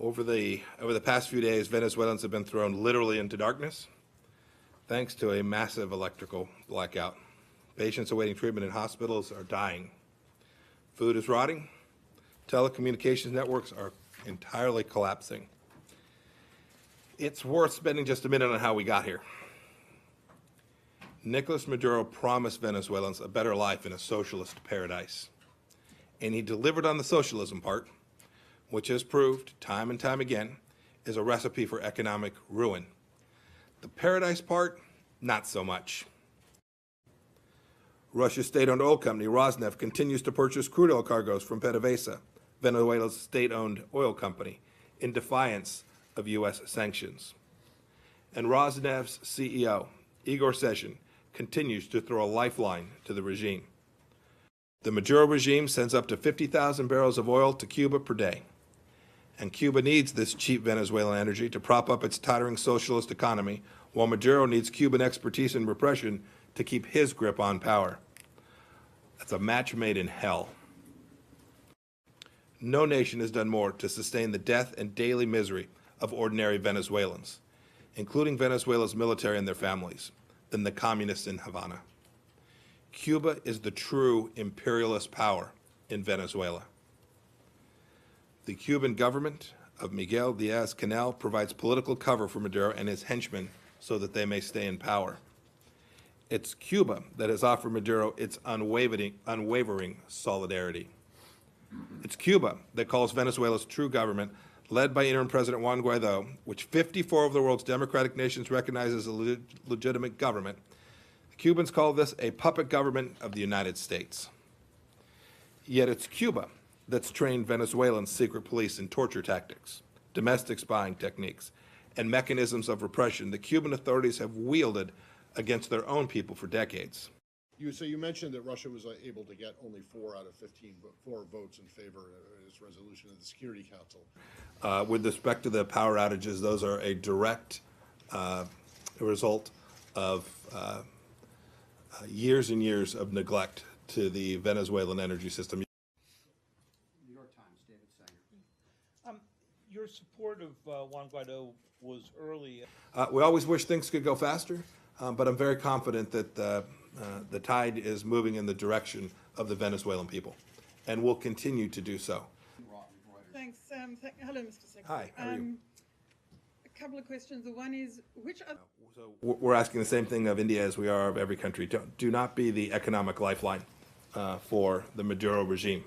Over the past few days, Venezuelans have been thrown literally into darkness thanks to a massive electrical blackout. Patients awaiting treatment in hospitals are dying. Food is rotting. Telecommunications networks are entirely collapsing. It's worth spending just a minute on how we got here. Nicolas Maduro promised Venezuelans a better life in a socialist paradise. And he delivered on the socialism part, which has proved time and time again is a recipe for economic ruin. The paradise part, not so much. Russia's state-owned oil company, Rosneft, continues to purchase crude oil cargoes from PDVSA, Venezuela's state-owned oil company, in defiance of U.S. sanctions. And Rosneft's CEO, Igor Sechin, continues to throw a lifeline to the regime. The Maduro regime sends up to 50,000 barrels of oil to Cuba per day. And Cuba needs this cheap Venezuelan energy to prop up its tottering socialist economy, while Maduro needs Cuban expertise in repression to keep his grip on power. That's a match made in hell. No nation has done more to sustain the death and daily misery of ordinary Venezuelans, including Venezuela's military and their families, than the communists in Havana. Cuba is the true imperialist power in Venezuela. The Cuban government of Miguel Diaz-Canel provides political cover for Maduro and his henchmen so that they may stay in power. It's Cuba that has offered Maduro its unwavering solidarity. It's Cuba that calls Venezuela's true government, led by interim President Juan Guaido, which 54 of the world's democratic nations recognize as a legitimate government. The Cubans call this a puppet government of the United States. Yet it's Cuba that's trained Venezuelans' secret police in torture tactics, domestic spying techniques, and mechanisms of repression the Cuban authorities have wielded against their own people for decades. So you mentioned that Russia was able to get only 4 out of 15, but 4 votes in favor of its resolution of the Security Council. With respect to the power outages, those are a direct result of years and years of neglect to the Venezuelan energy system. New York Times, David Sanger. Your support of Juan Guaido was early. We always wish things could go faster, but I'm very confident that the tide is moving in the direction of the Venezuelan people, and will continue to do so. Thanks. Hello, Mr. Secretary. Hi, how are you? A couple of questions. The one is, which other... So we're asking the same thing of India as we are of every country. Do not be the economic lifeline for the Maduro regime.